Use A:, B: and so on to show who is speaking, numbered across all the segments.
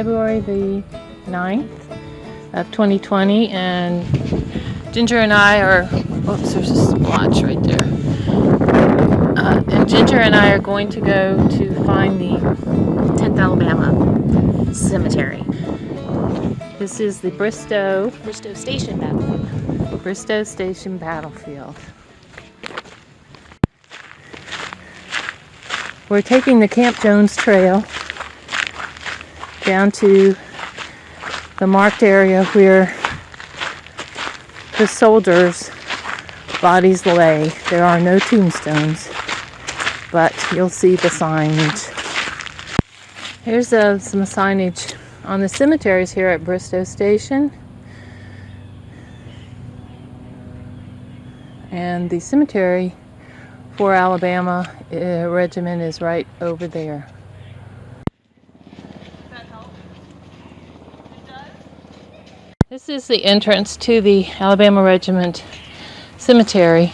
A: February the 9th of 2020, and Ginger and I are, oops, there's a splotch right there. And Ginger and I are going to go to find the
B: 10th Alabama Cemetery.
A: This is the Bristoe
B: Station battlefield.
A: Bristoe Station battlefield. We're taking the Camp Jones Trail down to the marked area where the soldiers' bodies lay. There are no tombstones, but you'll see the signage. Here's some signage on the cemeteries here at Bristoe Station. And the cemetery for Alabama Regiment is right over there. This is the entrance to the Alabama Regiment Cemetery.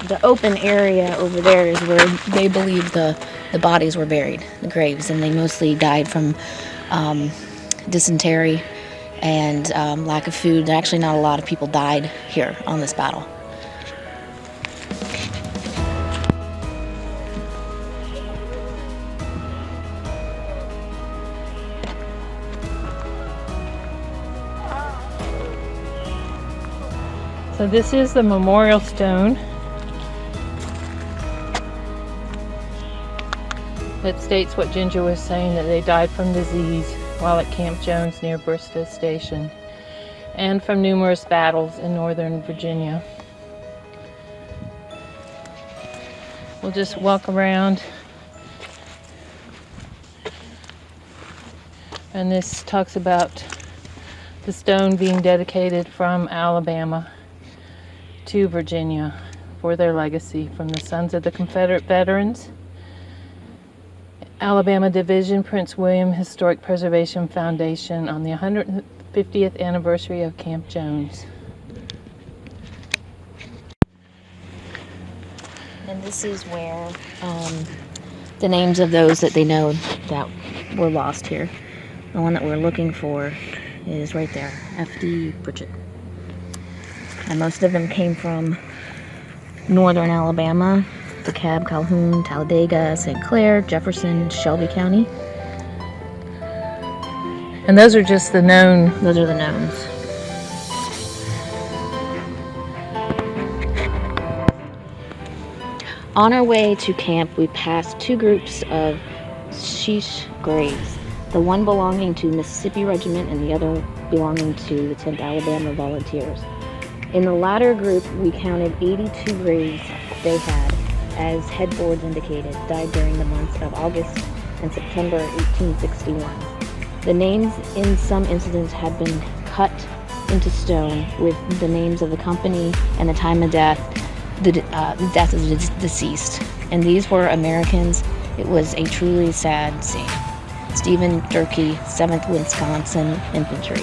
B: The open area over there is where they believe the bodies were buried, the graves, and they mostly died from dysentery and lack of food. Actually, not a lot of people died here on this battle.
A: So this is the memorial stone that states what Ginger was saying, that they died from disease while at Camp Jones near Bristoe Station and from numerous battles in northern Virginia. We'll just walk around, and this talks about the stone being dedicated from Alabama to Virginia for their legacy from the Sons of the Confederate Veterans, Alabama Division, Prince William Historic Preservation Foundation, on the 150th anniversary of Camp Jones.
B: And this is where the names of those that they know that were lost here. The one that we're looking for is right there, F.D. Pritchett. And most of them came from northern Alabama, DeKalb, Calhoun, Talladega, St. Clair, Jefferson, Shelby County.
A: And those are just the known.
B: Those are the knowns. On our way to camp, we passed two groups of sheesh graves, the one belonging to Mississippi Regiment and the other belonging to the 10th Alabama Volunteers. In the latter group, we counted 82 graves they had, as headboards indicated, died during the months of August and September 1861. The names in some incidents had been cut into stone with the names of the company and the time of death, the death of the deceased. And these were Americans. It was a truly sad scene. Stephen Durkee, 7th Wisconsin Infantry.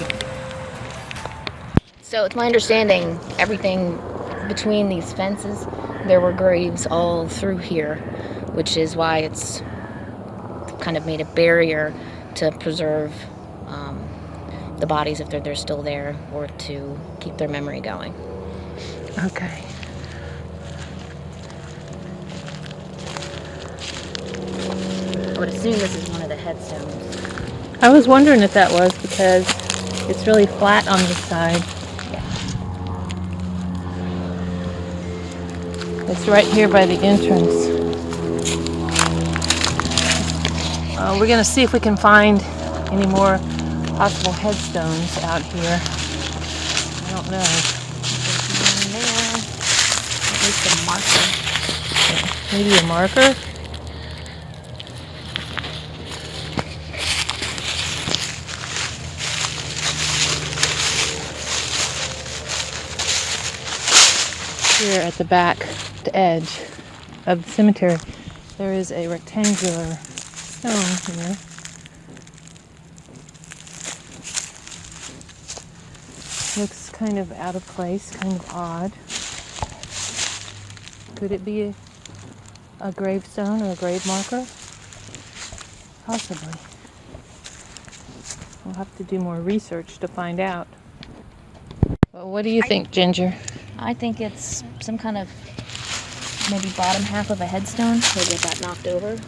B: So it's my understanding, everything between these fences, there were graves all through here, which is why it's kind of made a barrier to preserve the bodies if they're still there, or to keep their memory going.
A: Okay.
B: I would assume this is one of the headstones.
A: I was wondering if that was, because it's really flat on this side. It's right here by the entrance. We're going to see if we can find any more possible headstones out here. I don't know.
B: There's one there. At least a marker.
A: Maybe a marker? Here at the back, the edge of the cemetery, there is a rectangular stone here. Looks kind of out of place, kind of odd. Could it be a gravestone or a grave marker? Possibly. We'll have to do more research to find out. Well, what do you think, Ginger?
B: I think it's some kind of maybe bottom half of a headstone. Maybe it got knocked over.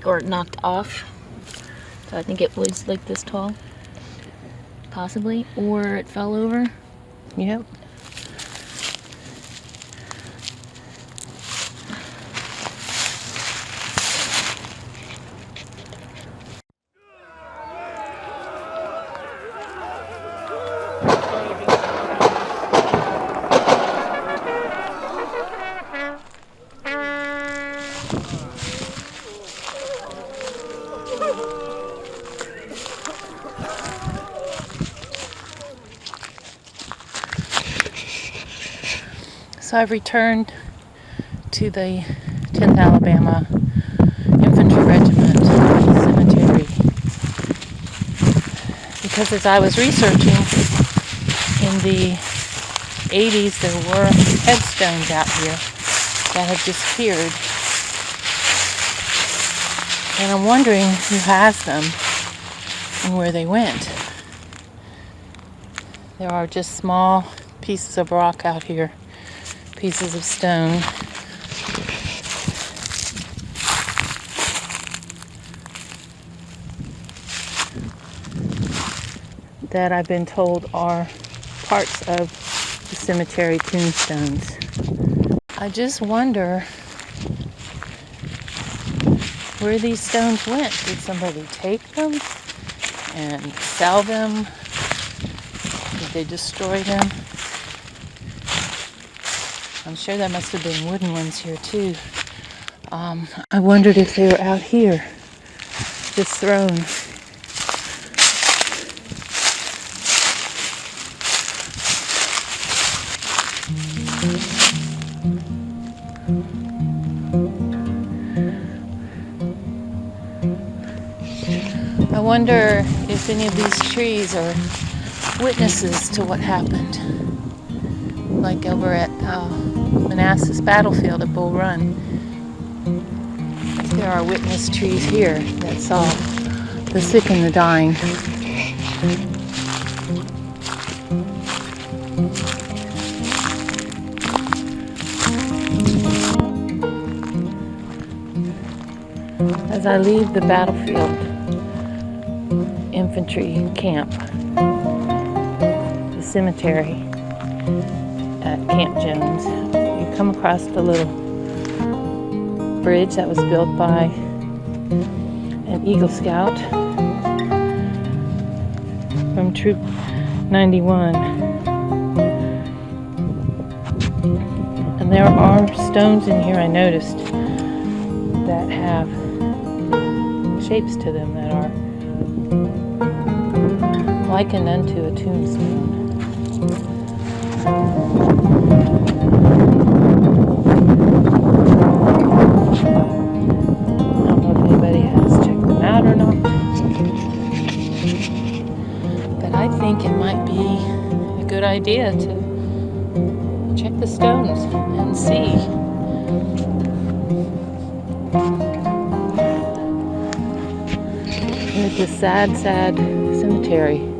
B: Or knocked off. So I think it was like this tall. Possibly. Or it fell over.
A: Yep. So I've returned to the 10th Alabama Infantry Regiment Cemetery because as I was researching in the 80s there were headstones out here that have disappeared, and I'm wondering who has them and where they went. There are just small pieces of rock out here, pieces of stone. That I've been told are parts of the cemetery tombstones. I just wonder where these stones went. Did somebody take them and sell them? Did they destroy them? I'm sure there must have been wooden ones here too. I wondered if they were out here, just thrown. I wonder if any of these trees are witnesses to what happened. Like over at Manassas battlefield at Bull Run. There are witness trees here that saw the sick and the dying. As I leave the battlefield infantry camp, the cemetery at Camp Jones, you come across a little bridge that was built by an Eagle Scout from Troop 91. And there are stones in here I noticed that have shapes to them that are likened unto a tombstone. I don't know if anybody has checked them out or not, but I think it might be a good idea to check the stones and see. It's a sad, sad cemetery.